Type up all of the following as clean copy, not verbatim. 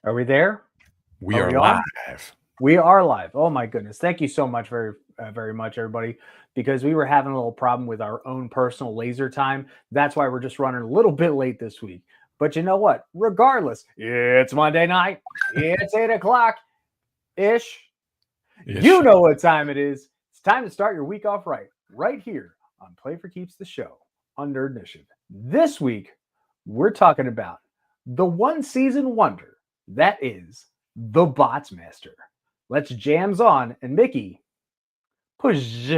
Are we there? We Are are we on? live. We are live. Oh my goodness. Thank you so much very much everybody because we were having a little problem with our own personal laser time. That's why we're just running a little bit late this week. But you know what? Regardless, it's Monday night. It's 8 o'clock ish. You know what time it is. It's time to start your week off right here on Play for Keeps the show on Nerd Initiative. This week, we're talking about the one season wonder that is the Bots Master. Let's jams on and Mickey, push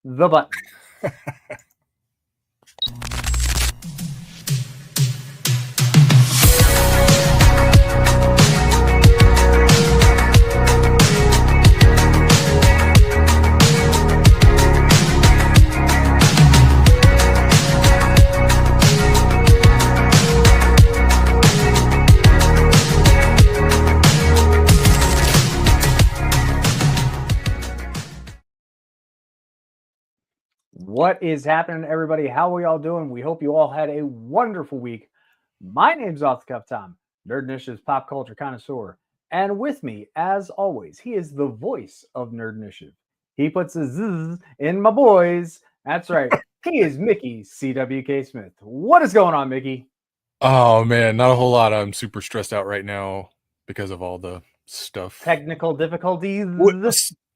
the button. What is happening, everybody? How are we all doing? We hope you all had a wonderful week. My name's Off the Cuff Tom, Nerd Initiative's pop culture connoisseur. And with me, as always, he is the voice of Nerd Initiative. He puts a zzz in my boys. That's right. He is Mickey CWK Smith. What is going on, Mickey? Oh, man, not a whole lot. I'm super stressed out right now because of all the stuff. Technical difficulties.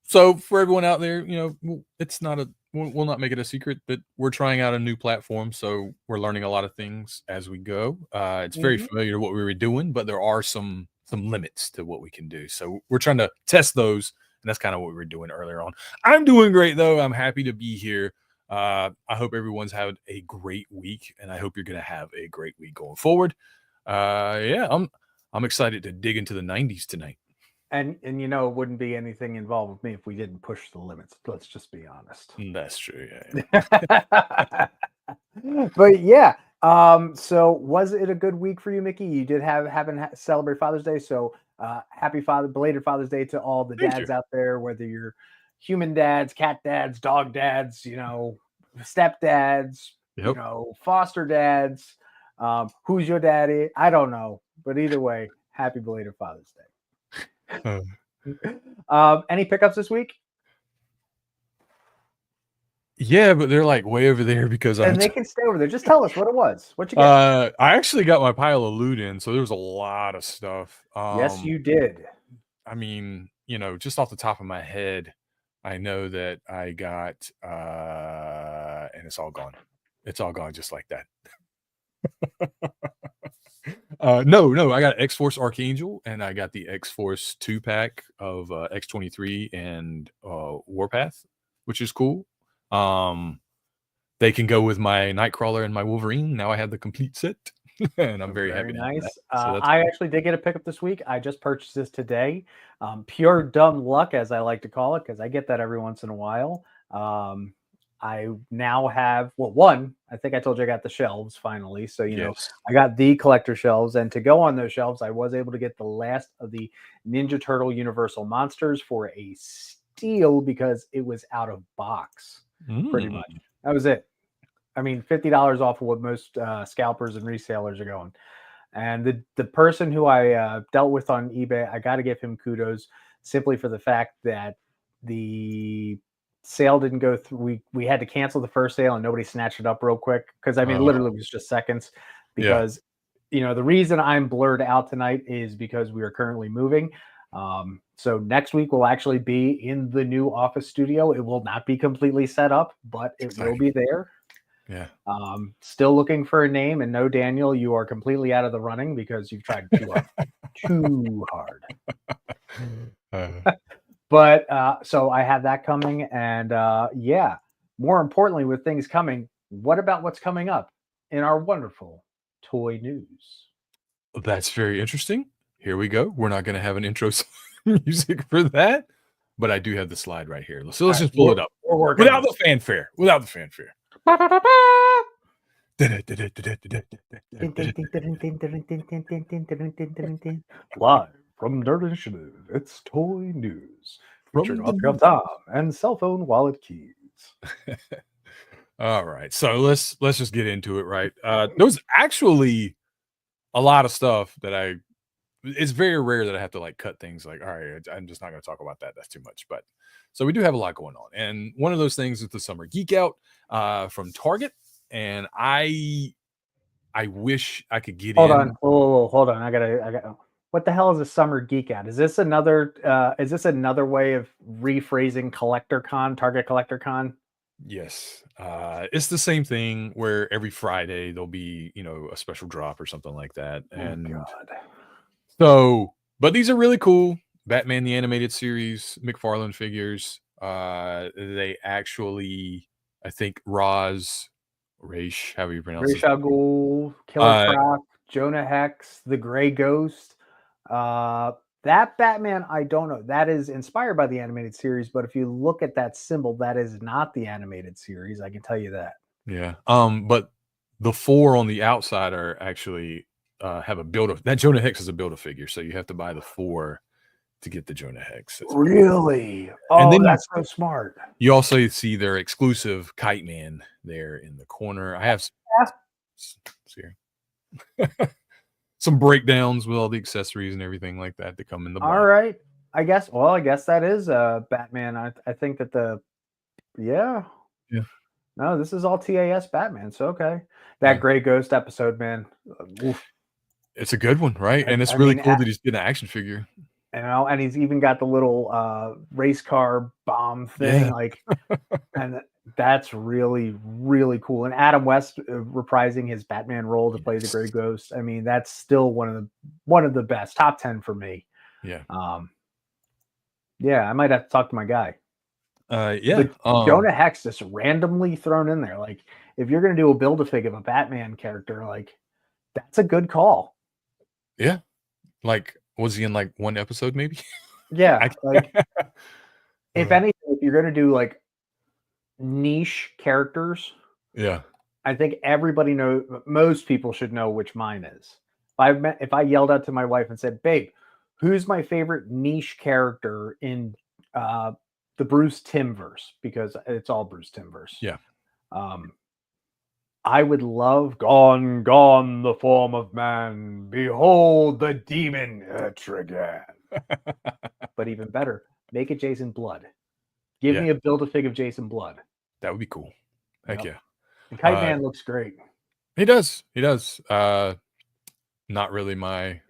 So for everyone out there, it's not we'll not make it a secret that we're trying out a new platform. So we're learning a lot of things as we go. It's very familiar to what we were doing, but there are some limits to what we can do. So we're trying to test those. And that's kind of what we were doing earlier on. I'm doing great, though. I'm happy to be here. I hope everyone's had a great week, and I hope you're going to have a great week going forward. I'm excited to dig into the 90s tonight. And it wouldn't be anything involved with me if we didn't push the limits. Let's just be honest. That's true. Yeah. But yeah. So was it a good week for you, Mickey? You did celebrate Father's Day, so happy belated Father's Day to all the dads out there, whether you're human dads, cat dads, dog dads, stepdads, foster dads. Who's your daddy? I don't know, but either way, happy belated Father's Day. Any pickups this week? Yeah, but they're like way over there because they can stay over there. Just tell us what it was. What you get? I actually got my pile of loot in, so there was a lot of stuff. Yes, you did. I mean, just off the top of my head, I know that I got and it's all gone. It's all gone just like that. No, I got X-Force Archangel, and I got the X-Force 2-pack of X-23 and Warpath, which is cool. They can go with my Nightcrawler and my Wolverine. Now I have the complete set, and I'm very happy. Nice. I actually did get a pickup this week. I just purchased this today. Pure dumb luck, as I like to call it, because I get that every once in a while. I now have, one, I think I told you I got the shelves finally. So, I got the collector shelves. And to go on those shelves, I was able to get the last of the Ninja Turtle Universal Monsters for a steal because it was out of box, pretty much. That was it. I mean, $50 off of what most scalpers and resellers are going. And the person who I dealt with on eBay, I got to give him kudos simply for the fact that the sale didn't go through. We had to cancel the first sale and nobody snatched it up real quick because literally it was just seconds because the reason I'm blurred out tonight is because we are currently moving. So next week will actually be in the new office studio. It will not be completely set up, but it will be there. Yeah. Still looking for a name, and no, Daniel, you are completely out of the running because you've tried too hard. But so I have that coming, and more importantly, with things coming, what about what's coming up in our wonderful toy news? That's very interesting. Here we go. We're not going to have an intro music for that, but I do have the slide right here. So let's just pull it up without the fanfare. Live from Nerd Initiative, it's toy news featuring Off Tom and cell phone wallet keys. All right, so let's just get into it. Right, there was actually a lot of stuff that I it's very rare that I have to like cut things like, all right, I'm just not going to talk about that. That's too much. But so we do have a lot going on. And one of those things is the summer geek out from Target. And I wish I could get Hold in. on. Oh, hold on. I got. What the hell is a summer geek out? Is this another way of rephrasing Collector Con, Target Collector Con? Yes. It's the same thing where every Friday there'll be, a special drop or something like that. And Oh God. so, but these are really cool. Batman the Animated Series, McFarlane figures. They actually, I think Raish, however you pronounce Ra's this. al Ghul, Killer Uh, Croc, Jonah Hex, the Gray Ghost. That Batman, I don't know. That is inspired by the animated series, but if you look at that symbol, that is not the animated series. I can tell you that. yeah. But the 4 on the outside are actually have a build that Jonah Hex is a build a figure, so you have to buy the 4 to get the Jonah Hex. Really? And Oh, then that's so smart. you also see their exclusive Kite Man there in the corner. I have here. Some breakdowns with all the accessories and everything like that to come in the All box. right. I guess that is Batman. I think that yeah. Yeah. No, this is all TAS Batman. So okay. That Yeah. Gray Ghost episode, man. Oof. It's a good one, right? And it's I really mean, cool that he's getting an action figure. and he's even got the little race car bomb thing, Yeah. like, and that's really, really cool. And Adam West reprising his Batman role to play the Gray Ghost. I mean, that's still one of the best, top 10 for me. Yeah. Yeah, I might have to talk to my guy. Yeah. But Jonah Hex just randomly thrown in there. Like, if you're gonna do a build-a-fig of a Batman character, like, that's a good call. Yeah. Like, was he in like one episode maybe? Yeah, like if anything, if you're gonna do like niche characters, yeah. I think most people should know which mine is. If I yelled out to my wife and said, "Babe, who's my favorite niche character in the Bruce Timm verse?" Because it's all Bruce Timm verse. Yeah. I would love "Gone, gone the form of man. Behold the demon Etrigan." But even better, make it Jason Blood. Give me a build-a-fig of Jason Blood. That would be cool. Heck yeah. And Kite Man looks great. He does. He does. Not really my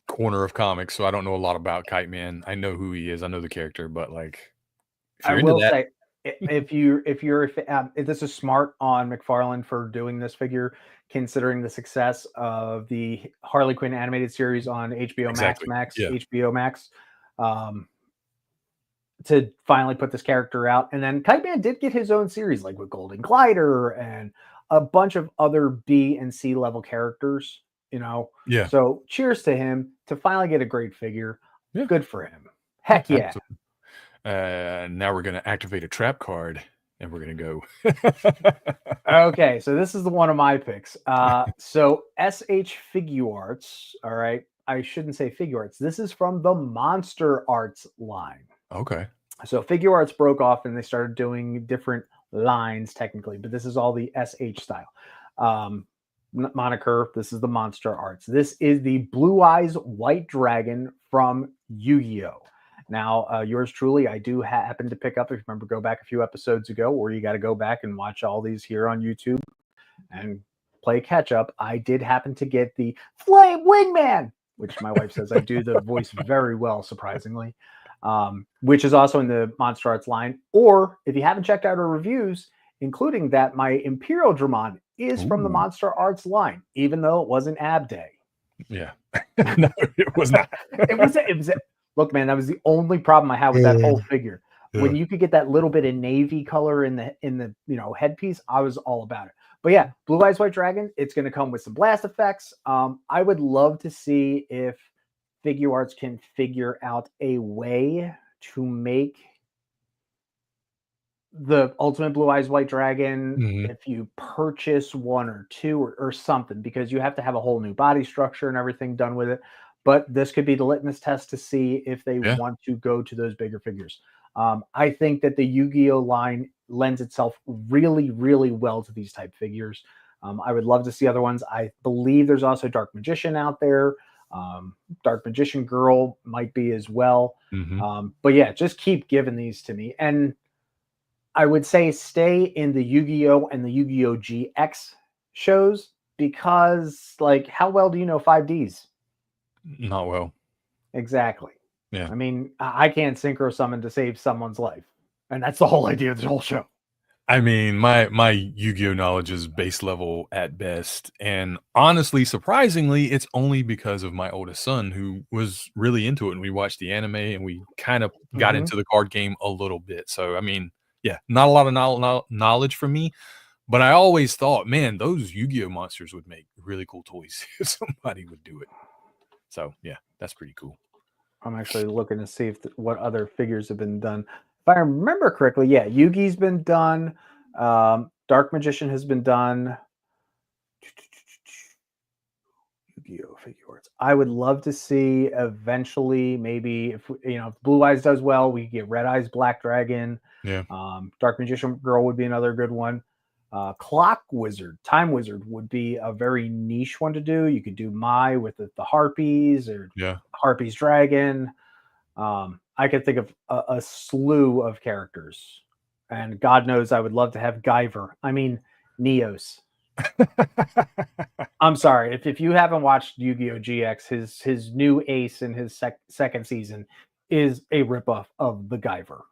corner of comics, so I don't know a lot about Kite Man. I know who he is. I know the character, but like, I will say, if this is smart on McFarlane for doing this figure, considering the success of the Harley Quinn animated series on HBO HBO Max, to finally put this character out. And then Kite Man did get his own series, like with Golden Glider and a bunch of other B and C level characters, Yeah. So cheers to him to finally get a great figure. Yeah. Good for him. Heck yeah. Now we're going to activate a trap card and we're going to go. Okay, so this is one of my picks. So SH Figuarts, all right. I shouldn't say Figuarts. This is from the Monster Arts line. Okay. So Figuarts broke off and they started doing different lines technically, but this is all the SH style. Moniker, this is the Monster Arts. This is the Blue Eyes White Dragon from Yu-Gi-Oh! Now, yours truly, I do happen to pick up, if you remember, go back a few episodes ago, or you got to go back and watch all these here on YouTube and play catch up. I did happen to get the Flame Wingman, which my wife says I do the voice very well, surprisingly, which is also in the Monster Arts line. Or if you haven't checked out our reviews, including that my Imperial Dramon is from the Monster Arts line, even though it wasn't Ab Day. Yeah. No, it was not. it was look, man, that was the only problem I had with that whole figure. Yeah. When you could get that little bit of navy color in the headpiece, I was all about it. But yeah, Blue Eyes White Dragon, it's going to come with some blast effects. I would love to see if Figuarts can figure out a way to make the Ultimate Blue Eyes White Dragon, if you purchase one or two or something, because you have to have a whole new body structure and everything done with it. But this could be the litmus test to see if they want to go to those bigger figures. I think that the Yu-Gi-Oh line lends itself really, really well to these type figures. I would love to see other ones. I believe there's also Dark Magician out there. Dark Magician Girl might be as well. But yeah, just keep giving these to me. And I would say stay in the Yu-Gi-Oh! And the Yu-Gi-Oh! GX shows because, like, how well do you know 5Ds? Not well. Exactly. Yeah. I mean, I can't synchro summon to save someone's life. And that's the whole idea of the whole show. I mean, my Yu-Gi-Oh knowledge is base level at best, and honestly, surprisingly, it's only because of my oldest son who was really into it, and we watched the anime, and we kind of got into the card game a little bit. So, I mean, yeah, not a lot of knowledge from me, but I always thought, man, those Yu-Gi-Oh monsters would make really cool toys if somebody would do it. So, yeah, that's pretty cool. I'm actually looking to see if what other figures have been done. If I remember correctly, yeah, Yugi's been done. Dark Magician has been done. Yu-Gi-Oh figures. I would love to see eventually, maybe if if Blue Eyes does well, we get Red Eyes Black Dragon. Yeah. Dark Magician Girl would be another good one. Clock Wizard, Time Wizard would be a very niche one to do. You could do Mai with the Harpies or Harpies Dragon. I could think of a slew of characters. And God knows I would love to have Guyver. I mean, Neos. I'm sorry. If you haven't watched Yu-Gi-Oh! GX, his new ace in his second season is a ripoff of the Guyver.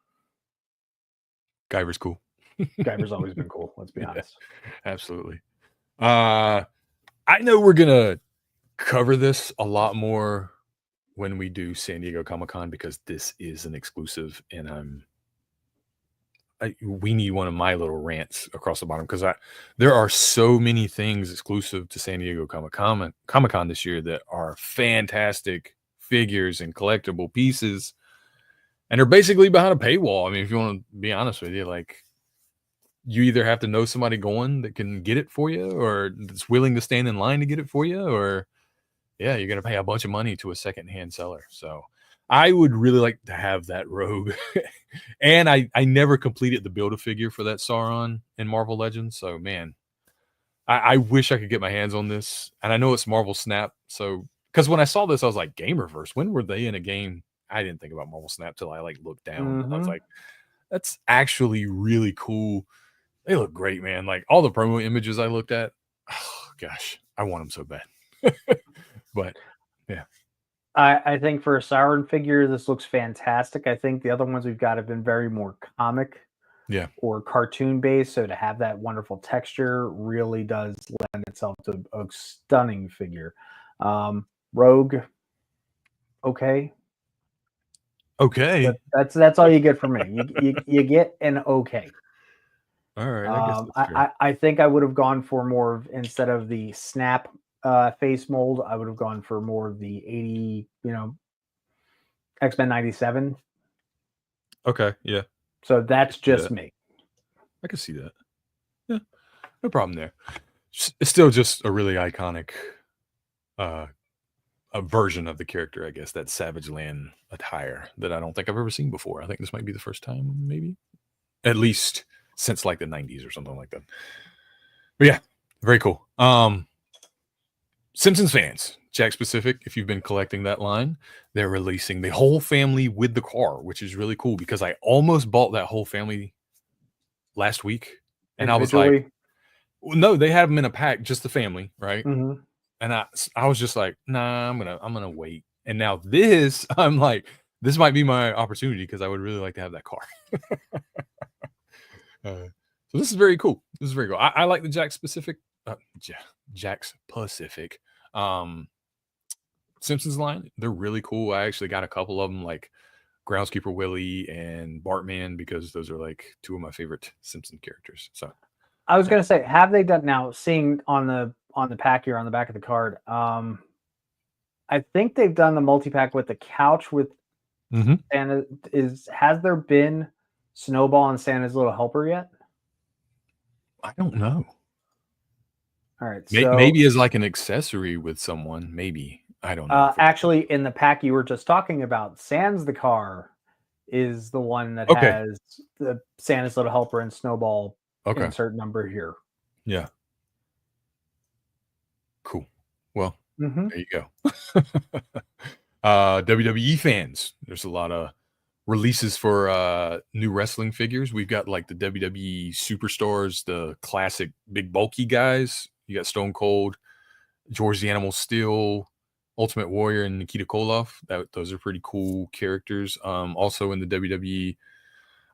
Guyver's cool. Guyver's always been cool. Let's be honest. Absolutely. I know we're gonna cover this a lot more when we do San Diego Comic-Con because this is an exclusive, and we need one of my little rants across the bottom because there are so many things exclusive to San Diego Comic-Con this year that are fantastic figures and collectible pieces, and they're basically behind a paywall. I mean, if you want to be honest with you, like, you either have to know somebody going that can get it for you or that's willing to stand in line to get it for you, or yeah, you're going to pay a bunch of money to a secondhand seller. So I would really like to have that Rogue. And I never completed the Build-A-Figure for that Sauron in Marvel Legends. So, man, I wish I could get my hands on this. And I know it's Marvel Snap. So, because when I saw this, I was like, Gamerverse, when were they in a game? I didn't think about Marvel Snap till I looked down. I was like, that's actually really cool. They look great, man. Like, all the promo images I looked at, oh gosh, I want them so bad. But yeah, I think for a Sauron figure, this looks fantastic. I think the other ones we've got have been very more comic, or cartoon based. So to have that wonderful texture really does lend itself to a stunning figure. Rogue, okay. That's all you get from me. You get an okay. All right, I guess that's fair. I think I would have gone for more of, instead of the snap face mold, I would have gone for more of the 80, X-Men 97. Okay, yeah. So that's just me. I can see that. Yeah, no problem there. It's still just a really iconic a version of the character, I guess, that Savage Land attire that I don't think I've ever seen before. I think this might be the first time, maybe. At least since like the 90s or something like that. But yeah, very cool. Simpsons fans, Jack Specific, if you've been collecting that line, they're releasing the whole family with the car, which is really cool because I almost bought that whole family last week. And I was like, no, they have them in a pack, just the family, right? And I was just like, nah, I'm gonna wait. And now this, I'm like, this might be my opportunity because I would really like to have that car. So this is very cool. This is very cool. I like the Jack's Pacific Simpsons line. They're really cool. I actually got a couple of them, like Groundskeeper Willie and Bartman, because those are like two of my favorite Simpson characters. So I was gonna say, have they done, now seeing on the pack here on the back of the card, I think they've done the multi-pack with the couch with Santa. Has there been Snowball and Santa's Little Helper yet? I don't know. All right, so maybe as like an accessory with someone, maybe. I don't know. Actually, in the pack you were just talking about, Sans the car is the one that has the Santa's Little Helper and Snowball insert number here. Yeah. Cool. Well, Mm-hmm. There you go. WWE fans, there's a lot of releases for new wrestling figures. We've got like the WWE superstars, the classic big bulky guys. You got Stone Cold, George the Animal Steel, Ultimate Warrior, and Nikita Koloff. Those are pretty cool characters. Also in the WWE,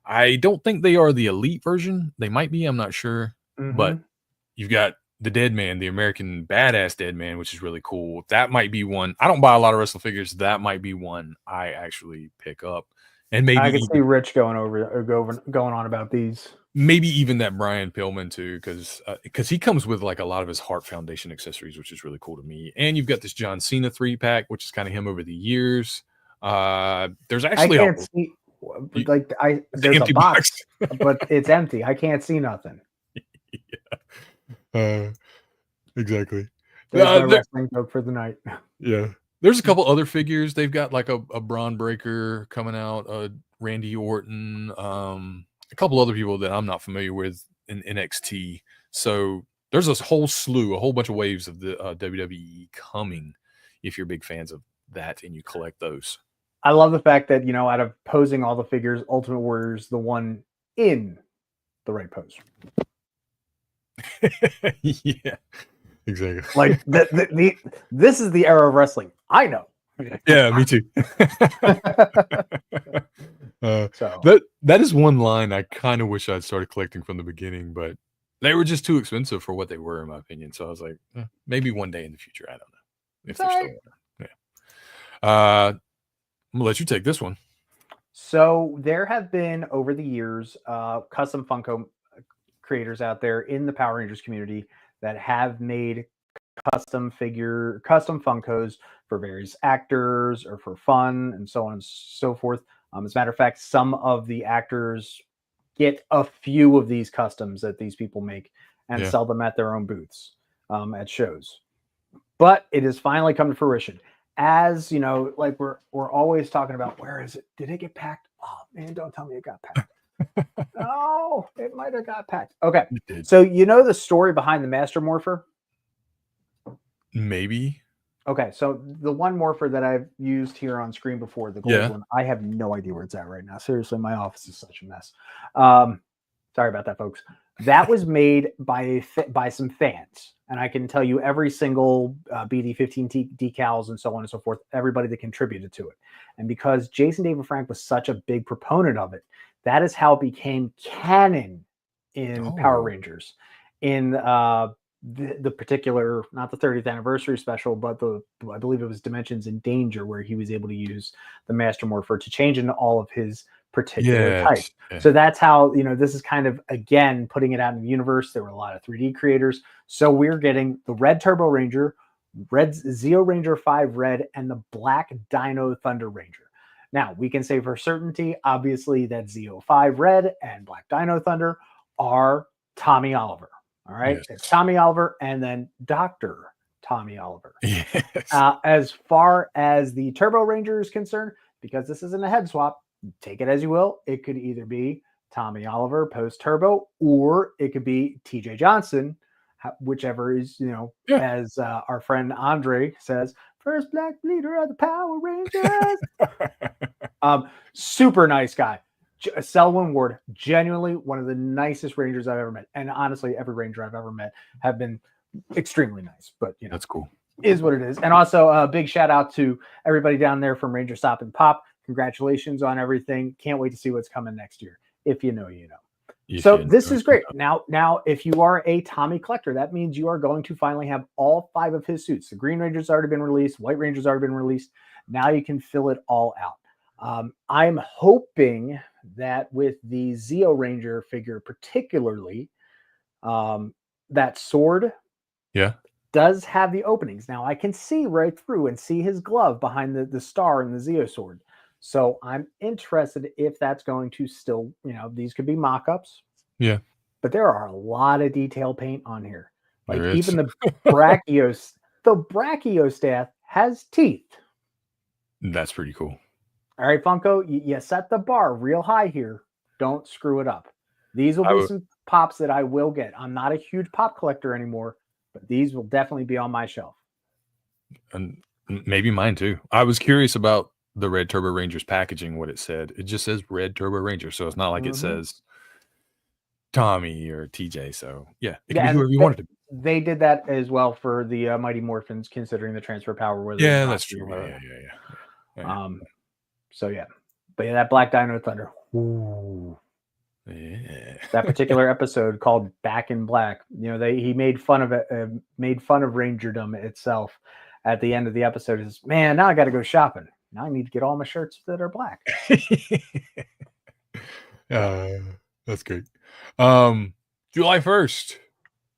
I don't think they are the elite version. They might be, I'm not sure. But Mm-hmm. you've got the Dead Man, the American Badass Dead Man, which is really cool. That might be one. I don't buy a lot of wrestling figures. That might be one I actually pick up. And I could see Rich going on about these. maybe even that Brian Pillman too, because he comes with like a lot of his Heart Foundation accessories, which is really cool to me. And you've got this John Cena 3-pack, which is kind of him over the years. There's actually I can't see like there's empty a box, but it's empty. I can't see nothing. Exactly. There's my wrestling joke for the night. Yeah. There's a couple other figures. They've got like a Braun Breaker coming out, Randy Orton, a couple other people that I'm not familiar with in NXT. So there's a whole bunch of waves of the WWE coming if you're big fans of that and you collect those. I love the fact that, out of posing all the figures, Ultimate Warrior's the one in the right pose. Yeah, exactly. Like this is the era of wrestling. I know. Yeah, me too. So that is one line I kind of wish I'd started collecting from the beginning, but they were just too expensive for what they were, in my opinion. So I was like, maybe one day in the future. I don't know if they're still there. Yeah. I'm gonna let you take this one. So there have been over the years custom Funko creators out there in the Power Rangers community that have made custom Funkos for various actors or for fun and so on and so forth. As a matter of fact, some of the actors get a few of these customs that these people make and sell them at their own booths at shows. But it has finally come to fruition. As you know, like we're always talking about, where is it? Did it get packed? Oh man, don't tell me it got packed. No, it might have got packed. Okay, so you know the story behind the Master Morpher? Maybe. Okay, so the one morpher that I've used here on screen before, the gold one, I have no idea where it's at right now. Seriously, my office is such a mess. Sorry about that, folks. That was made by some fans. And I can tell you every single BD15 decals and so on and so forth, everybody that contributed to it. And because Jason David Frank was such a big proponent of it, that is how it became canon in Power Rangers. In the particular, not the 30th anniversary special, but I believe it was Dimensions in Danger, where he was able to use the Master Morpher to change into all of his particular type. So that's how, this is kind of, again, putting it out in the universe. There were a lot of 3D creators. So we're getting the Red Turbo Ranger, Red Zeo Ranger 5 Red, and the Black Dino Thunder Ranger. Now, we can say for certainty, obviously, that Zeo 5 Red and Black Dino Thunder are Tommy Oliver. All right. Yes. It's Tommy Oliver and then Dr. Tommy Oliver. Yes. As far as the Turbo Ranger is concerned, because this isn't a head swap, take it as you will. It could either be Tommy Oliver post Turbo, or it could be TJ Johnson, whichever is, as our friend Andre says, first black leader of the Power Rangers. Super nice guy. Selwyn Ward, genuinely one of the nicest Rangers I've ever met. And honestly, every Ranger I've ever met have been extremely nice. But, that's cool. Is what it is. And also a big shout out to everybody down there from Ranger Stop and Pop. Congratulations on everything. Can't wait to see what's coming next year. If you know, you know. So this is great. Now, if you are a Tommy collector, that means you are going to finally have all 5 of his suits. The Green Ranger's already been released. White Ranger's already been released. Now you can fill it all out. I'm hoping that with the Zeo Ranger figure, particularly, that sword does have the openings. Now I can see right through and see his glove behind the star in the Zeo sword. So I'm interested if that's going to still, these could be mock-ups. Yeah. But there are a lot of detail paint on here. Like even the Brachiostath has teeth. That's pretty cool. All right, Funko, you set the bar real high here. Don't screw it up. These will be some pops that I will get. I'm not a huge pop collector anymore, but these will definitely be on my shelf. And maybe mine too. I was curious about the Red Turbo Ranger's packaging, what it said. It just says Red Turbo Ranger, so it's not like it says Tommy or TJ. So yeah, it can be whoever you want it to be. They did that as well for the Mighty Morphins, considering the transfer power. Whether Yeah, that's true. Yeah. So yeah, but yeah, that Black Dino Thunder. Ooh. Yeah. That particular episode called Back in Black. You know, he made fun of it, made fun of Rangerdom itself. At the end of the episode, is man, now I got to go shopping. Now I need to get all my shirts that are black. That's great. July 1st.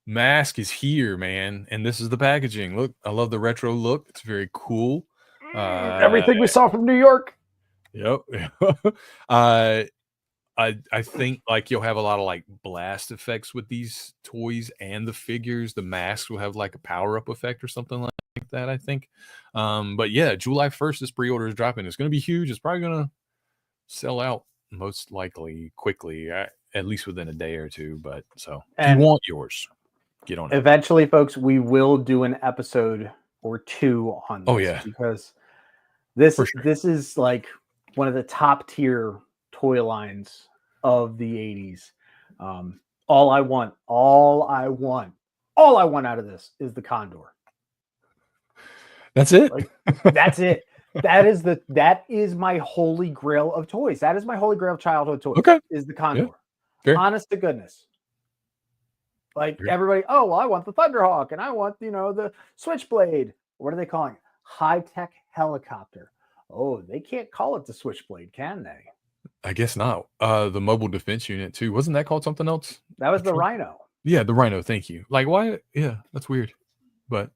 Mask is here, man, and this is the packaging. Look, I love the retro look. It's very cool. Everything we saw from New York. Yep. I think like you'll have a lot of like blast effects with these toys and the figures. The masks will have like a power up effect or something like that, I think. But yeah, July 1st, this pre-order is dropping. It's going to be huge. It's probably going to sell out most likely quickly, at least within a day or two. But so if you want yours, get on it. Eventually, folks, we will do an episode or two on this. Oh yeah, because this is like one of the top tier toy lines of the 80s. All I want out of this is the Condor. That's it. Like, that's it. That is my holy grail of toys. That is my holy grail of childhood toys. Okay. Is the Condor. Yeah. Honest to goodness. Like everybody, oh well, I want the Thunderhawk and I want, the Switchblade. What are they calling it? High-tech helicopter. Oh, they can't call it the Switchblade, can they? I guess not. The Mobile Defense Unit too. Wasn't that called something else? That was the Rhino. Yeah, the Rhino. Thank you. Like why? Yeah, that's weird. But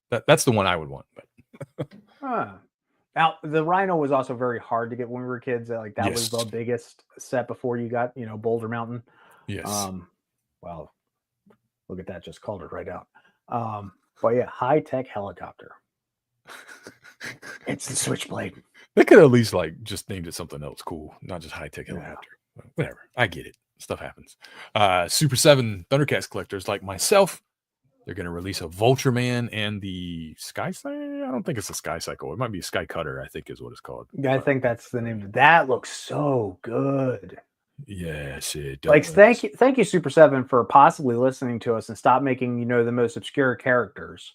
that's the one I would want. But now the Rhino was also very hard to get when we were kids. Like that was the biggest set before you got, Boulder Mountain. Yes. Well, look at that, just called it right out. But yeah, high-tech helicopter. It's the Switchblade. They could at least like just named it something else cool, not just high-tech helicopter. Whatever. I get it. Stuff happens. Super 7 Thundercats collectors like myself, they're going to release a Vulture Man and the Sky Cycle. I don't think it's a Sky Cycle. It might be a Sky Cutter, I think is what it's called. Yeah, I think that's the name. That looks so good. Yes, it does. Like, thank you, Super 7, for possibly listening to us and stop making, the most obscure characters.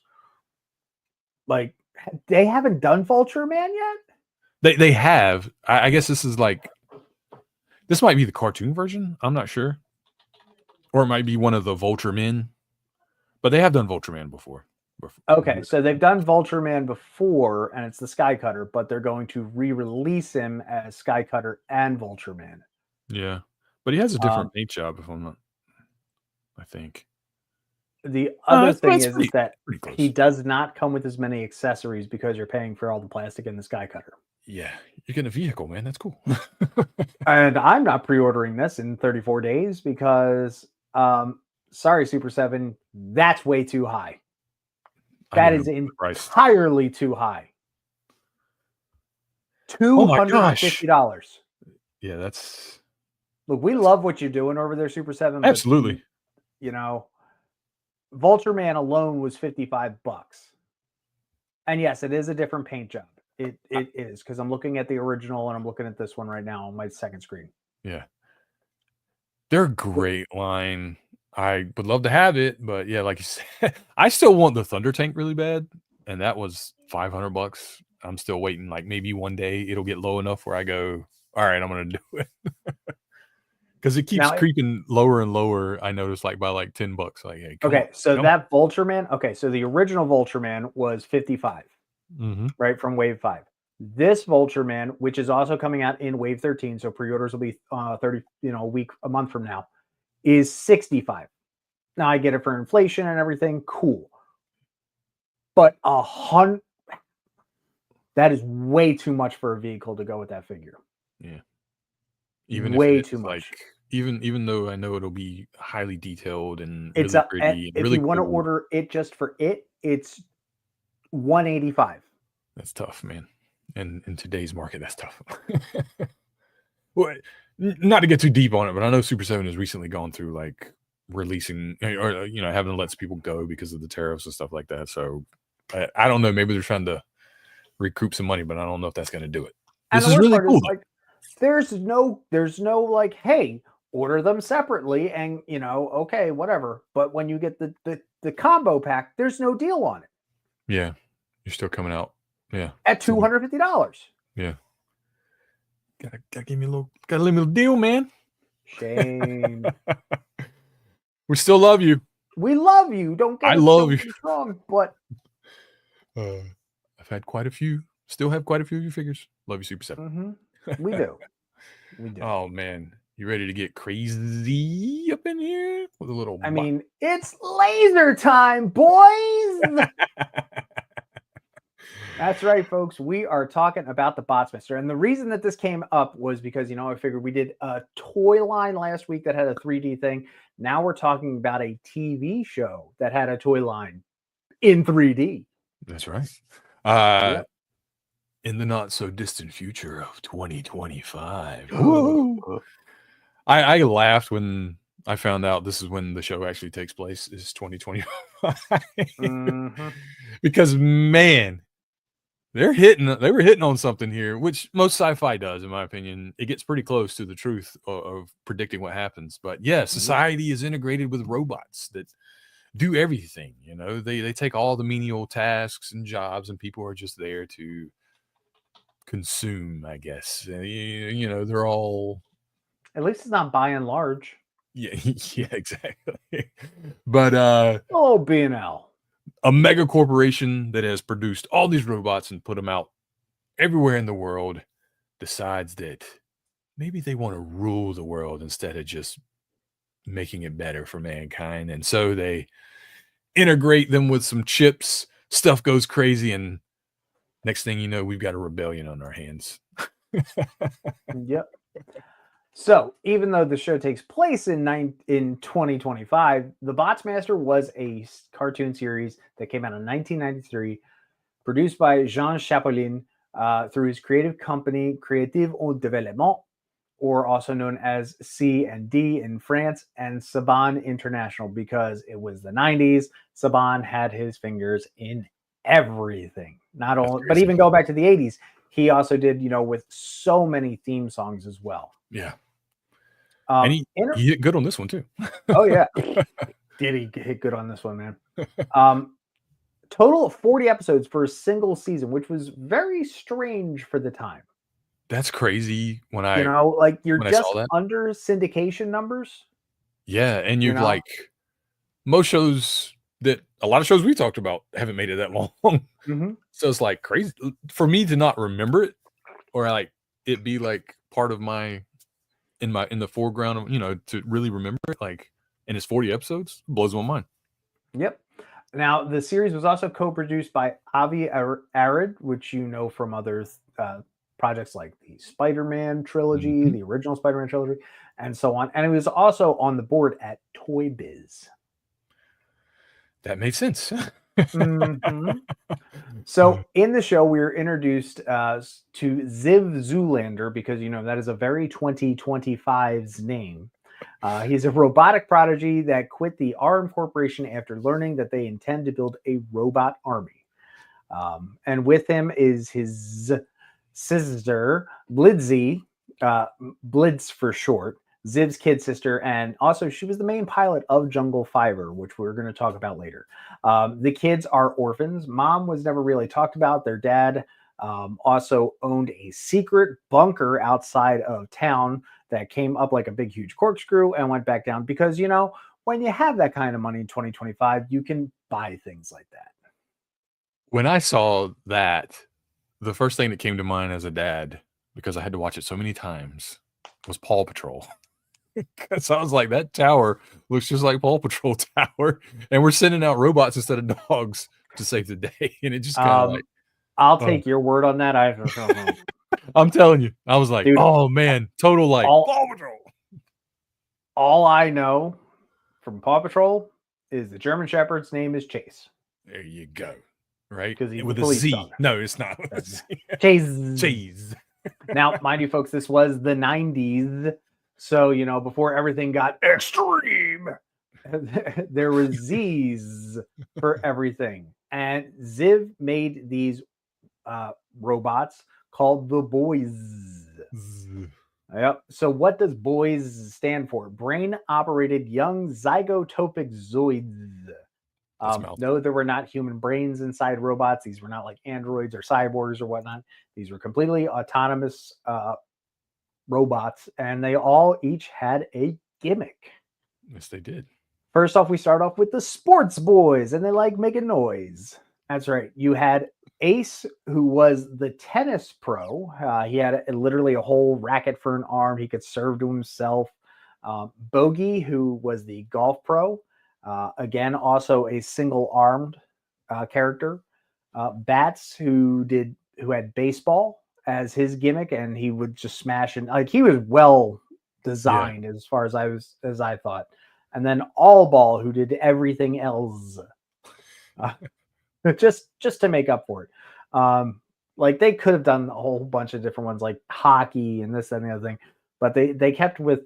Like, they haven't done Vulture Man yet? They have. I guess this is like, this might be the cartoon version. I'm not sure. Or it might be one of the Vulture Men. But they have done Vulture Man before. Okay, so they've done Vulture Man before, and it's the Sky Cutter, but they're going to re-release him as Sky Cutter and Vulture Man. Yeah, but he has a different paint job, if I'm not. I think. The other thing is that he does not come with as many accessories because you're paying for all the plastic in the Sky Cutter. Yeah, you're getting a vehicle, man. That's cool. And I'm not pre-ordering this in 34 days because, sorry, Super 7, that's way too high. That is entirely too high. $250. Yeah, that's. Look, we love what you're doing over there, Super 7. Absolutely. But, Vulture Man alone was $55. And yes, it is a different paint job. It is, because I'm looking at the original and I'm looking at this one right now on my second screen. Yeah. They're a great line. I would love to have it, but yeah, like you said, I still want the Thunder Tank really bad. And that was $500. I'm still waiting. Like maybe one day it'll get low enough where I go, all right, I'm going to do it. Because it keeps creeping lower and lower. I noticed like by like $10. Like, hey, okay, so that Vulture Man. Okay, so the original Vulture Man was $55, right, from Wave 5. This Vulture Man, which is also coming out in Wave 13, so pre-orders will be 30, a month from now, is $65. Now I get it for inflation and everything, cool. But that is way too much for a vehicle to go with that figure. Yeah. Even way too much. Like, even though I know it'll be highly detailed and it's really pretty. If you want to order it just for it, it's $185. That's tough, man. And in today's market, that's tough. Well, not to get too deep on it, but I know Super 7 has recently gone through like releasing or having to let people go because of the tariffs and stuff like that. So I don't know. Maybe they're trying to recoup some money, but I don't know if that's going to do it. And This the is worst really part cool. is, like, there's no like, hey, order them separately, and okay, whatever. But when you get the combo pack, there's no deal on it Yeah, you're still coming out. Yeah, at $250. yeah. Gotta give me a little deal, man. Shame. We still love you. We love you. Don't I get love you. us wrong, but I've had quite a few. Still have quite a few of your figures. Love you, Super 7. we do. We do. Oh man, you ready to get crazy up in here with a little? I mean, it's laser time, boys. That's right, folks. We are talking about the BOYZZ. And the reason that this came up was because, I figured we did a toy line last week that had a 3D thing. Now we're talking about a TV show that had a toy line in 3D. That's right. Yep. In the not so distant future of 2025. I laughed when I found out this is when the show actually takes place, is 2025. Because man, they were hitting on something here, which most sci-fi does, in my opinion. It gets pretty close to the truth of predicting what happens. But yeah, society is integrated with robots that do everything. They take all the menial tasks and jobs, and people are just there to consume, I guess. They're all, At least it's not by and large. yeah, yeah, exactly. But B&L. A mega corporation that has produced all these robots and put them out everywhere in the world decides that maybe they want to rule the world instead of just making it better for mankind. And so they integrate them with some chips, stuff goes crazy, and next thing you know, we've got a rebellion on our hands. Yep. So even though the show takes place in 2025, The BOYZZ was a cartoon series that came out in 1993, produced by Jean Chapolin through his creative company Creative au Développement, or also known as C&D in France, and Saban International, because it was the 90s. Saban had his fingers in everything. Not only, but even go back to the 80s, he also did, with so many theme songs as well. Yeah. And he hit good on this one too. Oh yeah. Did he hit good on this one, man? Total of 40 episodes for a single season, which was very strange for the time. That's crazy. When you're just under syndication numbers. Yeah, and you've like most shows that a lot of shows we talked about haven't made it that long. So it's like crazy for me to not remember it, or like it be like part of my in the foreground of to really remember it. Like, and it's 40 episodes, blows my mind. Yep. Now the series was also co-produced by Avi Arad, which you know from other projects like the Spider-Man trilogy, the original Spider-Man trilogy, and so on. And it was also on the board at Toy Biz. That made sense. So in the show, we were introduced to Ziv Zulander, because that is a very 2025's name. He's a robotic prodigy that quit the RM Corporation after learning that they intend to build a robot army. And with him is his sister, Blitzy, Blitz for short, Ziv's kid sister, and also she was the main pilot of Jungle Fiber, which we're going to talk about later. The kids are orphans. Mom was never really talked about. Their dad also owned a secret bunker outside of town that came up like a big, huge corkscrew and went back down, because, when you have that kind of money in 2025, you can buy things like that. When I saw that, the first thing that came to mind as a dad, because I had to watch it so many times, was Paw Patrol. Because I was like, that tower looks just like Paw Patrol tower, and we're sending out robots instead of dogs to save the day. And it just kind of like, I'll take your word on that. I'm telling you, I was like, dude, oh man, total like Paw Patrol. All I know from Paw Patrol is the German Shepherd's name is Chase. There you go. Right? Because he's with a Z. Dog. No, it's not. Chase. Now, mind you, folks, this was the 90s. So, before everything got extreme, there was Z's for everything. And Ziv made these robots called the BOYZZ. Yep. So what does BOYZZ stand for? Brain operated young zygotopic zoids. No, there were not human brains inside robots. These were not like androids or cyborgs or whatnot. These were completely autonomous robots, and they all each had a gimmick. Yes, they did. First off, we start off with the sports boys, and they like making noise. That's right. You had Ace, who was the tennis pro. He had literally a whole racket for an arm. He could serve to himself. Bogey, who was the golf pro. Again, also a single-armed character. Bats, who had baseball as his gimmick, and he would just smash and like he was well designed as far as I thought. And then All Ball, who did everything else, just to make up for it. Like they could have done a whole bunch of different ones, like hockey and this and the other thing, but they kept with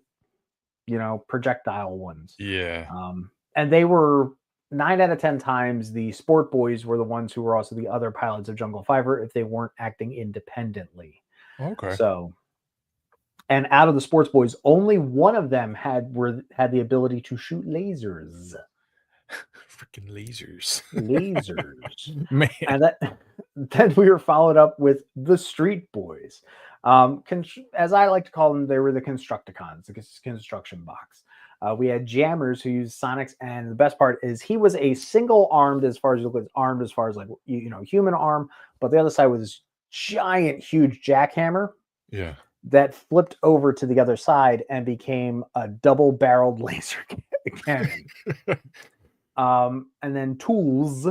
projectile ones. Yeah. And they were 9 out of 10 times the sport boys were the ones who were also the other pilots of Jungle Fiber if they weren't acting independently. Okay. So. And out of the sports boys, only one of them had the ability to shoot lasers. Freaking lasers. Lasers. Man. And then we were followed up with the street boys. As I like to call them, they were the Constructicons, the construction box. We had Jammers who used Sonics, and the best part is he was a single-armed as far as you look at armed as far as like human arm, but the other side was this giant, huge jackhammer. Yeah. That flipped over to the other side and became a double-barreled laser cannon. And then Tools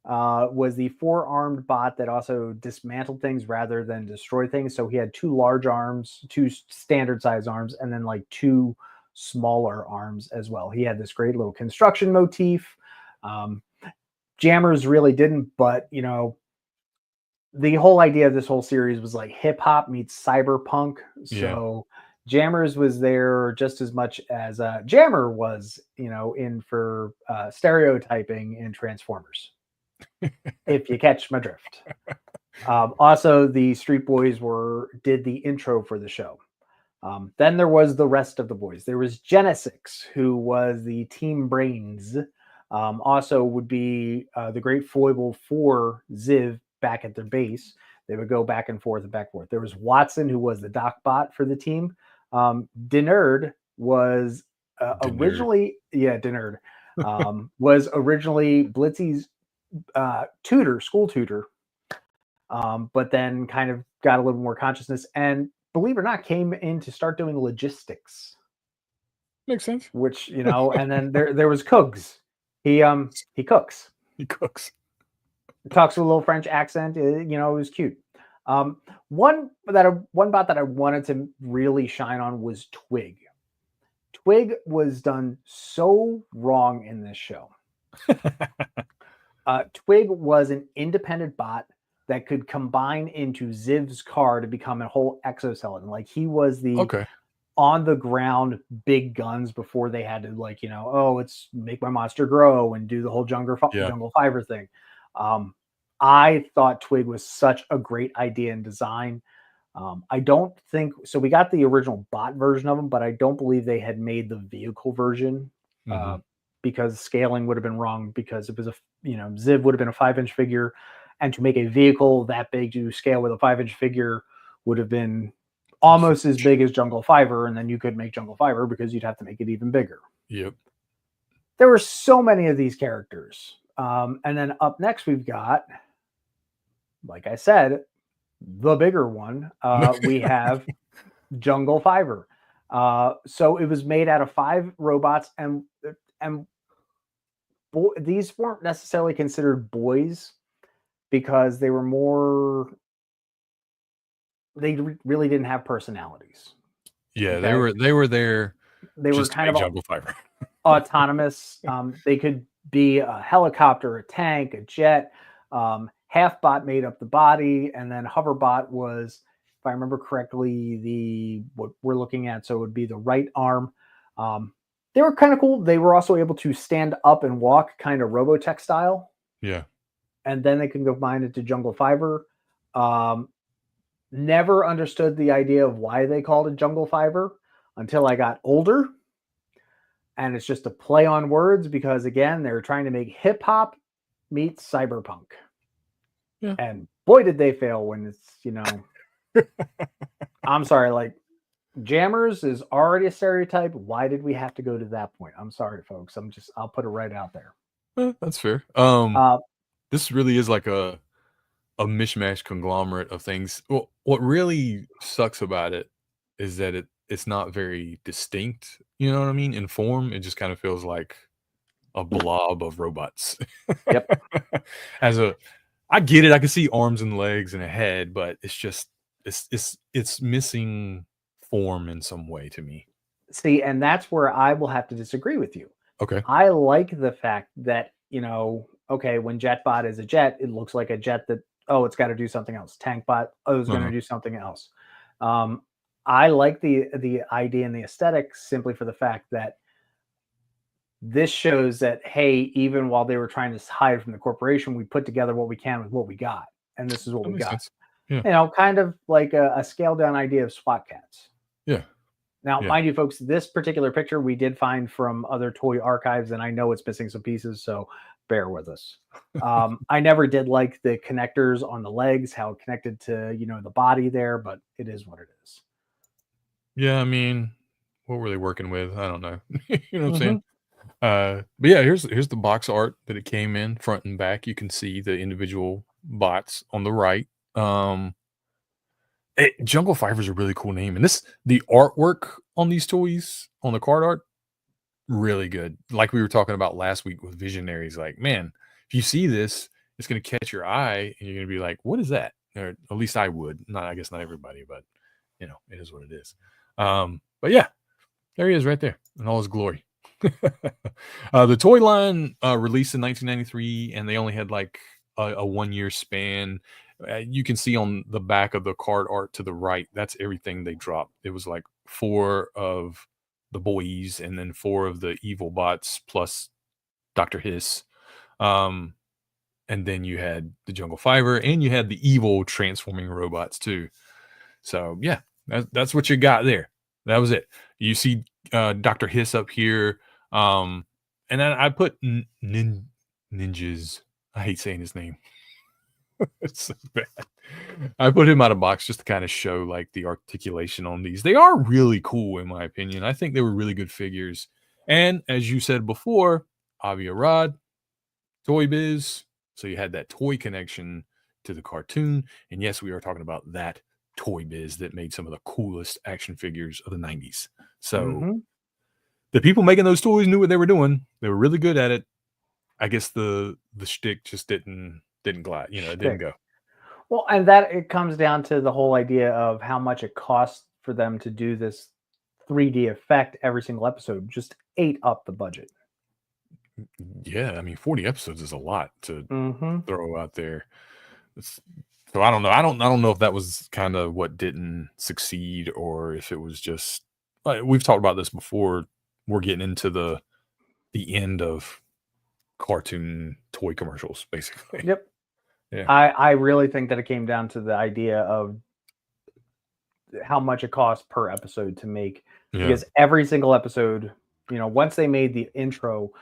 was the 4-armed bot that also dismantled things rather than destroy things. So he had 2 large arms, 2 standard-size arms, and then like 2 smaller arms as well. He had this great little construction motif. Jammers really didn't, but the whole idea of this whole series was like hip hop meets cyberpunk. So Jammers was there just as much as Jammer was, in for stereotyping in Transformers. If you catch my drift. Also, the Street Boys did the intro for the show. Then there was the rest of the boys. There was Genesix, who was the Team Brains. Also would be the great foible for Ziv back at their base. They would go back and forth and back and forth. There was Watson, who was the doc bot for the team. Denerd was originally, Denerd was originally Blitzy's school tutor, but then kind of got a little more consciousness and, believe it or not, came in to start doing logistics. Makes sense. Which, and then there was Kugs. He cooks. He cooks. Talks with a little French accent. It was cute. One bot that I wanted to really shine on was Twig. Twig was done so wrong in this show. Twig was an independent bot that could combine into Ziv's car to become a whole exoskeleton. Like he was the on the ground big guns before they had to let's make my monster grow and do the whole jungle fiber thing. I thought Twig was such a great idea and design. I don't think so. We got the original bot version of them, but I don't believe they had made the vehicle version because scaling would have been wrong because it was Ziv would have been a 5-inch figure, and to make a vehicle that big to scale with a 5-inch figure would have been almost as big as Jungle Fiber, and then you could make Jungle Fiber because you'd have to make it even bigger. Yep. There were so many of these characters. And then up next, we've got, like I said, the bigger one. We have Jungle Fiber. So it was made out of 5 robots, and these weren't necessarily considered boys because they were more. They really didn't have personalities. Yeah, they were there. They were kind of Jungle Fiber. Autonomous. They could be a helicopter, a tank, a jet. Half-bot made up the body, and then Hoverbot was, if I remember correctly, what we're looking at. So it would be the right arm. They were kind of cool. They were also able to stand up and walk, kind of Robotech style. Yeah. and then they can combine it to jungle fiber. Never understood the idea of why they called it jungle fiber until I got older. And it's just a play on words because, again, they're trying to make hip hop meets cyberpunk. Yeah. And boy, did they fail when it's, I'm sorry, like jammers is already a stereotype. Why did we have to go to that point? I'm sorry, folks. I'll put it right out there. That's fair. Uh, This really is like a mishmash conglomerate of things. Well, what really sucks about it is that it's not very distinct. You know what I mean? In form, it just kind of feels like a blob of robots. Yep. I get it. I can see arms and legs and a head, but it's just it's missing form in some way to me. See, and that's where I will have to disagree with you. Okay. I like the fact that, okay, when Jetbot is a jet, it looks like a jet that, it's got to do something else. Tankbot, it's going to do something else. I like the idea and the aesthetic simply for the fact that this shows that, hey, even while they were trying to hide from the corporation, we put together what we can with what we got. And this is what we got. Sense. Yeah. Kind of like a scaled down idea of SWAT cats. Yeah. Now, mind you, folks, this particular picture we did find from other toy archives, and I know it's missing some pieces, so bear with us. I never did like the connectors on the legs, how it connected to, the body there, but it is what it is. Yeah, I mean, what were they working with? I don't know. You know what I'm saying? But yeah, here's the box art that it came in front and back. You can see the individual bots on the right. Jungle Fiber is a really cool name, and the artwork on these toys on the card art really good. Like we were talking about last week with Visionaries. Like, man, if you see this, it's going to catch your eye, and you're going to be like, "What is that?" Or at least I would. I guess not everybody, but it is what it is. But yeah, there he is right there in all his glory. The toy line released in 1993, and they only had like a 1-year span. You can see on the back of the card art to the right, that's everything they dropped. It was like 4 of the BOYZZ and then 4 of the evil bots plus Dr. Hiss. And then you had the Jungle Fiber and you had the evil transforming robots too. So yeah, that's what you got there. That was it. You see Dr. Hiss up here. And then I put ninjas. I hate saying his name. It's so bad. I put him out of box just to kind of show like the articulation on these. They are really cool in my opinion. I think they were really good figures. And as you said before, Avi Arad, Toy Biz. So you had that toy connection to the cartoon. And yes, we are talking about that Toy Biz that made some of the coolest action figures of the 90s. So the people making those toys knew what they were doing. They were really good at it. I guess the shtick just didn't glide, it didn't go. Well, and that it comes down to the whole idea of how much it costs for them to do this 3D effect every single episode. Just ate up the budget. Yeah, I mean, 40 episodes is a lot to throw out there. So I don't know. I don't know if that was kind of what didn't succeed or if it was just we've talked about this before. We're getting into the end of cartoon toy commercials, basically. Yep. Yeah. I really think that it came down to the idea of how much it costs per episode to make, because every single episode, once they made the intro,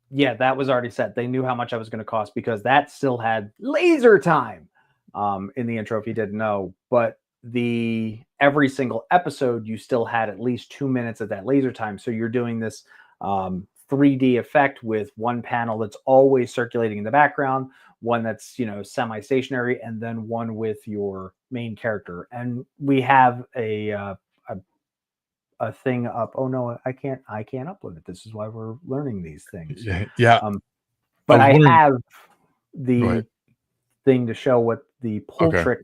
that was already set. They knew how much I was going to cost because that still had laser time in the intro, if you didn't know. But every single episode, you still had at least 2 minutes of that laser time. So you're doing this 3D effect with one panel that's always circulating in the background, one that's semi-stationary, and then one with your main character. And we have a thing up. Oh no, I can't upload it. This is why we're learning these things. Yeah. But I have the thing to show what the pull trick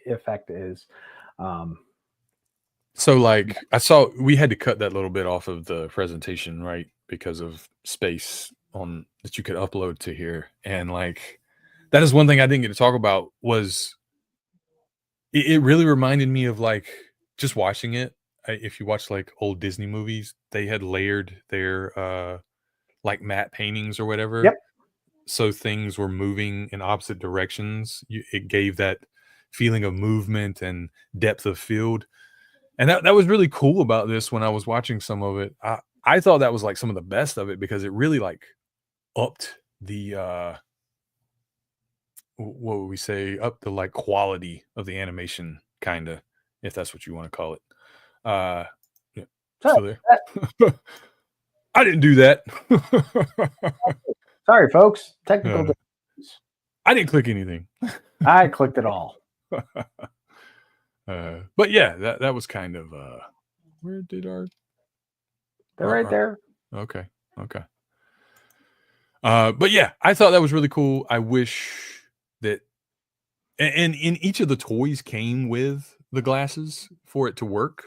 effect is. So like I saw we had to cut that little bit off of the presentation, right? Because of space on that you could upload to here. And like that is one thing I didn't get to talk about was it really reminded me of like just watching it. If you watch like old Disney movies, they had layered their like matte paintings or whatever. Yep. so things were moving in opposite directions. It gave that feeling of movement and depth of field. And that was really cool about this when I was watching some of it. I thought that was like some of the best of it because it really like upped the what would we say, up the like quality of the animation, kind of, if that's what you want to call it. Yeah, still there. I didn't do that. Sorry, folks. Technical difficulties. I didn't click anything. I clicked it all. But yeah, that was kind of where did our they're right there. Okay. But yeah, I thought that was really cool. I wish that and in each of the toys came with the glasses for it to work.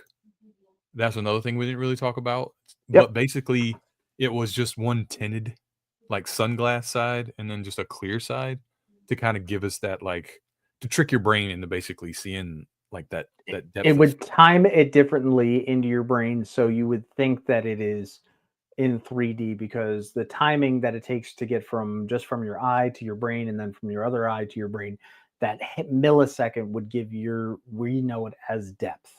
That's another thing we didn't really talk about. Yep. But basically it was just one tinted like sunglass side and then just a clear side to kind of give us that, like, to trick your brain into basically seeing like that depth. It would time it differently into your brain, so you would think that it is in 3D, because the timing that it takes to get from your eye to your brain and then from your other eye to your brain, that millisecond would give we know it as depth.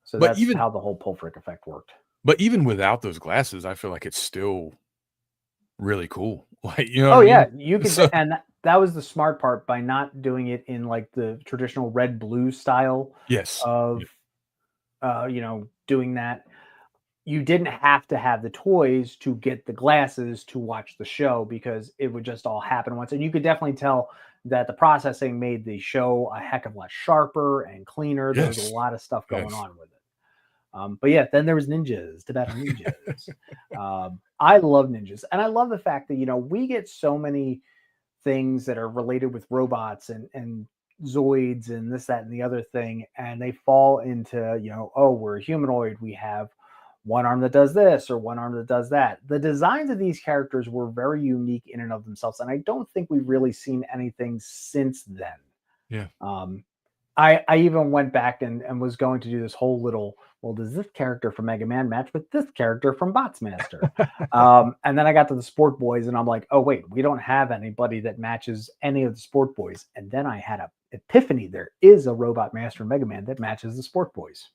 So that's how the whole Pulfric effect worked. But even without those glasses, I feel like it's still really cool. Like, you know. Oh yeah, you could, and that was the smart part by not doing it in like the traditional red blue style. Yes. Of doing that. You didn't have to have the toys to get the glasses to watch the show, because it would just all happen once. And you could definitely tell that the processing made the show a heck of a lot sharper and cleaner. Yes. There was a lot of stuff going on with it. But yeah, then there was ninjas, Tibetan ninjas. I love ninjas. And I love the fact that, we get so many things that are related with robots and Zoids and this, that, and the other thing. And they fall into, we're a humanoid. We have one arm that does this or one arm that does that. The designs of these characters were very unique in and of themselves. And I don't think we've really seen anything since then. Yeah. I even went back and was going to do this whole little, does this character from Mega Man match with this character from Botsmaster? And then I got to the Sport Boys and I'm like, oh wait, we don't have anybody that matches any of the Sport Boys. And then I had an epiphany. There is a Robot Master in Mega Man that matches the Sport Boys.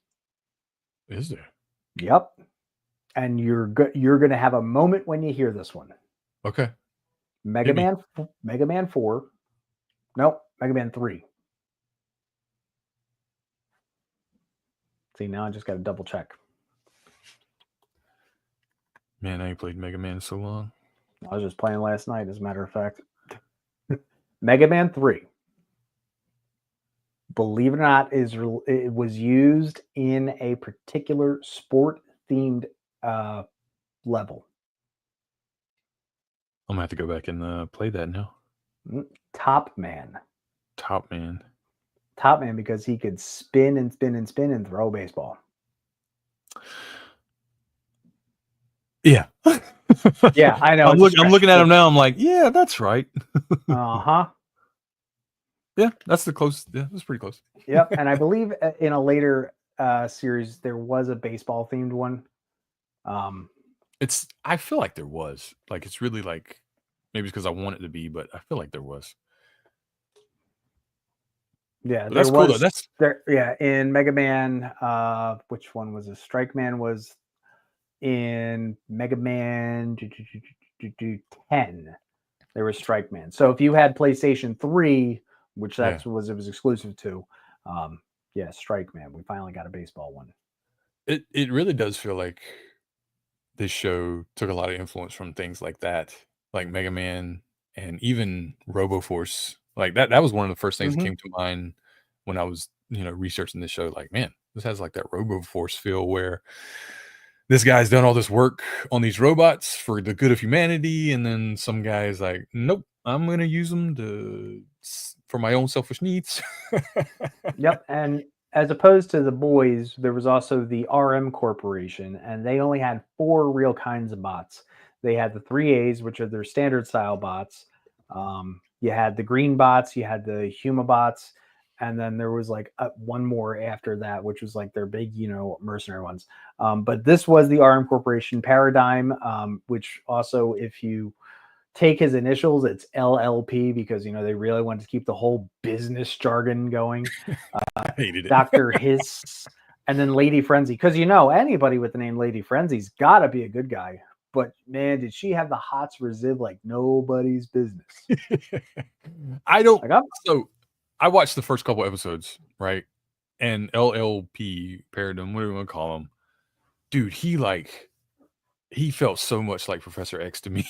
Is there? Yep. And you're going to have a moment when you hear this one. Okay. Mega Man 4. Nope, Mega Man 3. See, now I just got to double check. Man, I ain't played Mega Man so long. I was just playing last night, as a matter of fact. Mega Man 3. Believe it or not, it was used in a particular sport-themed level. I'm gonna have to go back and play that now. Top Man. Top Man, because he could spin and spin and spin and throw a baseball. Yeah. Yeah, I know. I'm looking at him now. I'm like, yeah, that's right. Uh-huh. Yeah, that's the close. Yeah, that's pretty close. Yep. And I believe in a later series, there was a baseball themed one. I feel like there was. Like, it's really like, maybe it's because I want it to be, but I feel like there was. Yeah, but that's cool though. That's there. Yeah, in Mega Man, which one was it? Strike Man was in Mega Man 10. There was Strike Man. So if you had PlayStation 3, which it was exclusive to, Strike Man. We finally got a baseball one. It really does feel like this show took a lot of influence from things like that, like Mega Man and even RoboForce. Like that was one of the first things that came to mind when I was, researching this show. Like, man, this has like that RoboForce feel where this guy's done all this work on these robots for the good of humanity, and then some guy's like, nope, I'm gonna use them for my own selfish needs. Yep. And as opposed to the boys, there was also the RM Corporation, and they only had 4 real kinds of bots. They had the 3As, which are their standard style bots. You had the green bots, you had the Humabots, and then there was like one more after that, which was like their big, mercenary ones. But this was the RM Corporation paradigm, which also, if you take his initials. It's LLP because they really wanted to keep the whole business jargon going. I hated it. Dr. Hiss, and then Lady Frenzy. Because anybody with the name Lady Frenzy's got to be a good guy. But man, did she have the hots for Ziv like nobody's business? I don't. So I watched the first couple episodes, right? And LLP Paradigm, what do we want to call him? Dude, he felt so much like Professor X to me.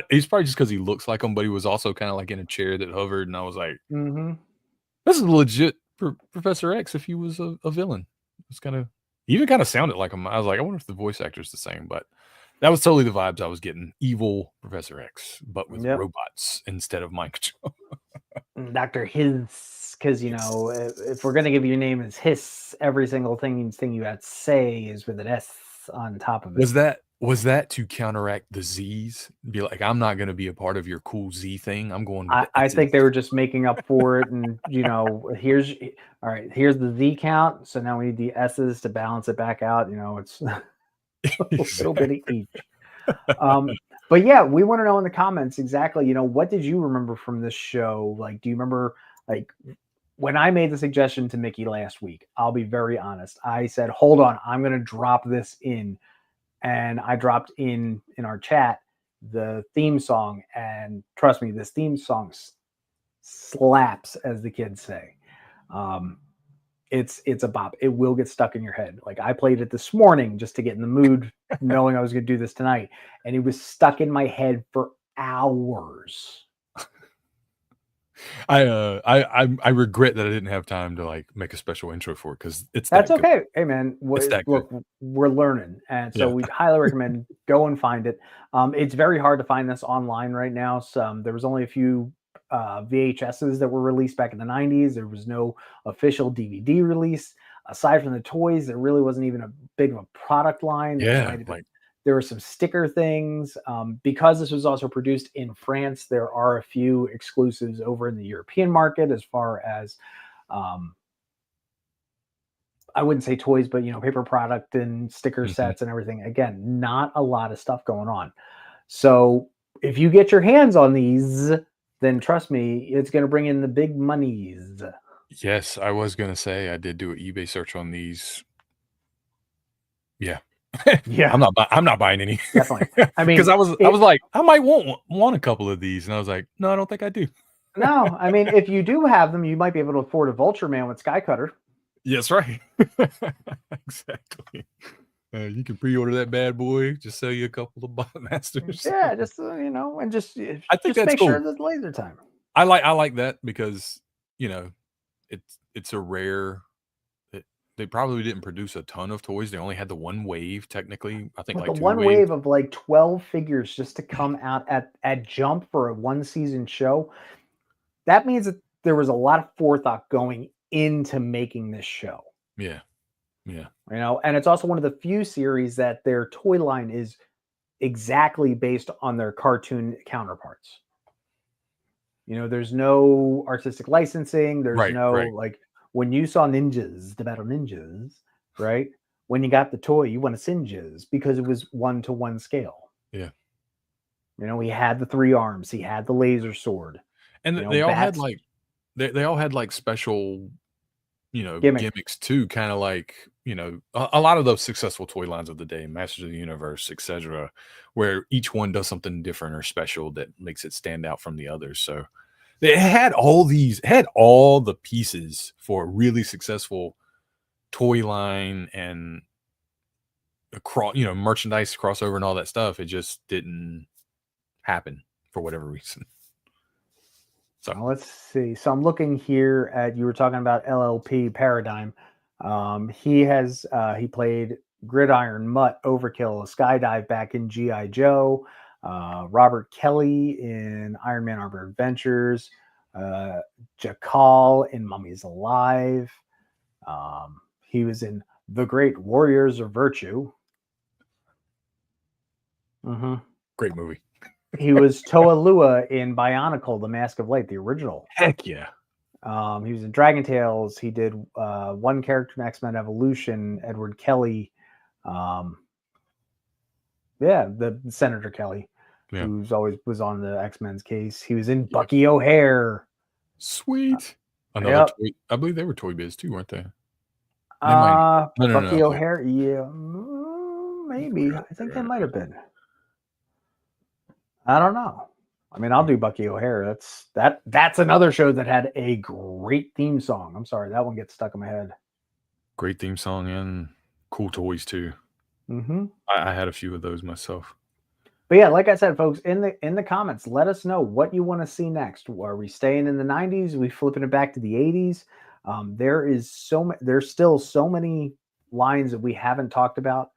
It's probably just because he looks like him, but he was also kind of like in a chair that hovered, and I was like, this is legit Professor X if he was a villain. It's kind of, he even kind of sounded like him. I was like, I wonder if the voice actor's the same, but that was totally the vibes I was getting. Evil Professor X, but with robots instead of mind control. Dr. Hiss, because if we're gonna give you your name as Hiss, every single thing you have to say is with an S on top of it. Was that to counteract the Z's? Be like, I'm not going to be a part of your cool Z thing. I'm going with I think they were just making up for it. And, here's the Z count. So now we need the S's to balance it back out. It's a little bit of each. But yeah, we want to know in the comments exactly, what did you remember from this show? Like, do you remember, like, when I made the suggestion to Mickey last week? I'll be very honest. I said, hold on, I'm going to drop this in. And I dropped in our chat the theme song, and trust me, this theme song slaps, as the kids say. It's a bop. It will get stuck in your head. Like, I played it this morning just to get in the mood, knowing I was going to do this tonight, and it was stuck in my head for hours. I regret that I didn't have time to like make a special intro for it, because that's okay. Hey man, look, we're learning, and so we highly recommend go and find it. It's very hard to find this online right now. So there was only a few VHSs that were released back in the 90s. There was no official DVD release. Aside from the toys, there really wasn't even a big of a product line. There were some sticker things. Because this was also produced in France, there are a few exclusives over in the European market as far as, I wouldn't say toys, but, paper product and sticker sets and everything. Again, not a lot of stuff going on. So if you get your hands on these, then trust me, it's going to bring in the big monies. Yes, I was going to say I did do an eBay search on these. Yeah. Yeah, I'm not buying any. Definitely. I mean, because I was like, I might want a couple of these, and I was like, no, I don't think I do. No, I mean, if you do have them, you might be able to afford a Vulture Man with Sky Cutter. Yes, right. Exactly. You can pre-order that bad boy. Just sell you a couple of Bot Masters. Yeah, just and just I think just that's make cool. sure that laser time. I like that because it's a rare. They probably didn't produce a ton of toys. They only had the one wave, technically. I think, But like the two one waves. wave of like 12 figures just to come out at Jump for a one-season show. That means that there was a lot of forethought going into making this show. Yeah. And it's also one of the few series that their toy line is exactly based on their cartoon counterparts. There's no artistic licensing. There's like, when you saw Ninjas, the Battle Ninjas, right? When you got the toy, you want to Sinjas because it was 1-to-1 scale. Yeah. He had the 3 arms. He had the laser sword. And they all had like, they all had like special, gimmicks too. Kind of like, a lot of those successful toy lines of the day, Masters of the Universe, etc., where each one does something different or special that makes it stand out from the others. So it had all the pieces for a really successful toy line and merchandise crossover and all that stuff. It just didn't happen for whatever reason. So let's see. So I'm looking here at, you were talking about LLP Paradigm. He played Gridiron, Mutt, Overkill, Skydive back in G.I. Joe, Robert Kelly in Iron Man Arbor Adventures, Jakal in Mummies Alive. He was in The Great Warriors of Virtue. Great movie. He was Toa Lua in Bionicle, The Mask of Light, the original. Heck yeah. He was in Dragon Tales. He did one character in X-Men Evolution, Edward Kelly. The Senator Kelly. who's always was on the X-Men's case. He was in Bucky O'Hare. Sweet. Another Yep. toy. I believe they were Toy Biz too, weren't they? Bucky O'Hare, yeah, maybe. I think they might have been. I don't know. I mean, I'll do Bucky O'Hare. That's another show that had a great theme song. I'm sorry, that one gets stuck in my head. Great theme song and cool toys too. I had a few of those myself. But yeah, like I said, folks, in the comments, let us know what you want to see next. Are we staying in the 90s? Are we flipping it back to the 80s? There's still so many lines that we haven't talked about.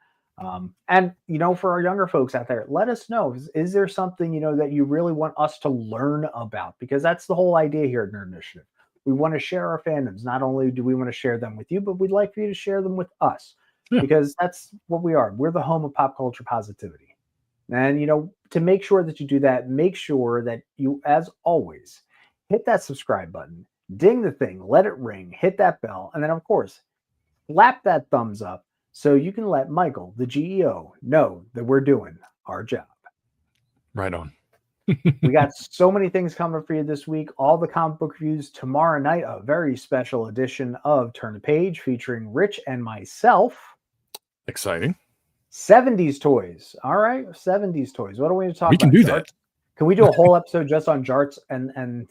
And for our younger folks out there, let us know, is there something that you really want us to learn about? Because that's the whole idea here at Nerd Initiative. We want to share our fandoms. Not only do we want to share them with you, but we'd like for you to share them with us, because that's what we are. We're the home of pop culture positivity. And to make sure that you do that, make sure that you, as always, hit that subscribe button, ding the thing, let it ring, hit that bell, and then of course slap that thumbs up so you can let Michael, the GEO, know that we're doing our job. Right on. We got so many things coming for you this week. All the comic book reviews tomorrow night, a very special edition of Turn the Page featuring Rich and myself. Exciting. 70s toys. All right, 70s toys. What do we need to talk about? We can do that. Can we do a whole episode just on jarts and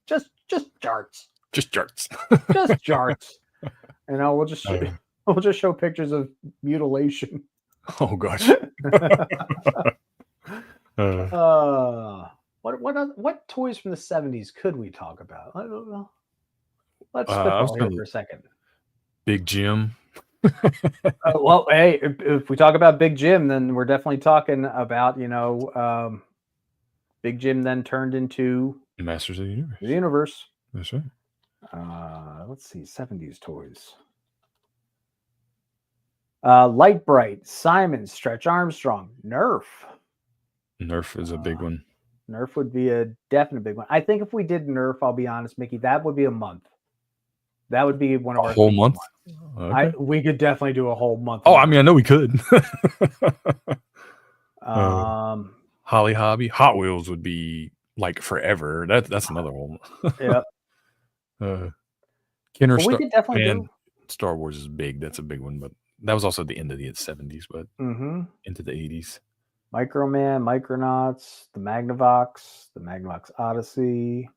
just jarts? Just jarts. Just jarts. We'll just show pictures of mutilation. Oh gosh. What toys from the 70s could we talk about? I don't know. Let's spitball here for a second. Big Jim. Well, hey, if we talk about Big Jim, then we're definitely talking about Big Jim then turned into Masters of the Universe. The universe. That's right. Let's see, 70s toys. Light Bright, Simon, Stretch Armstrong, Nerf. Nerf is a big one. Nerf would be a definite big one. I think if we did Nerf, I'll be honest, Mickey, that would be a month. That would be one of our whole month. Okay. We could definitely do a whole month. Oh, I mean, I know we could. Holly Hobby, Hot Wheels would be like forever. That's another one. Yep. Kenner we could definitely do. Star Wars is big. That's a big one, but that was also the end of the 70s, but into the 80s. Microman, Micronauts, the Magnavox Odyssey,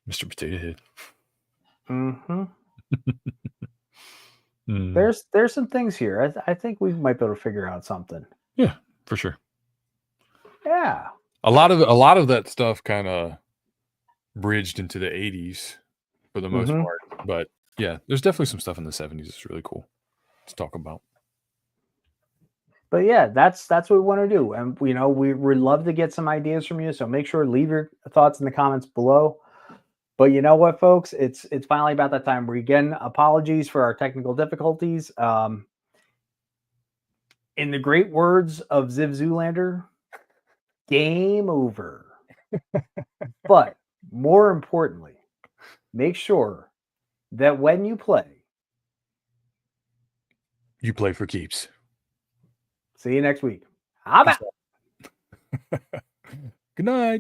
Mr. Potato Head. There's some things here. I think we might be able to figure out something. Yeah, for sure. Yeah. A lot of that stuff kind of bridged into the 80s for the most part. But yeah, there's definitely some stuff in the 70s that's really cool to talk about. But yeah, that's what we want to do. And we love to get some ideas from you. So make sure to leave your thoughts in the comments below. But you know what, folks? It's finally about that time. Again, apologies for our technical difficulties. In the great words of Ziv Zulander, game over. But more importantly, make sure that when you play for keeps. See you next week. How about? Good night.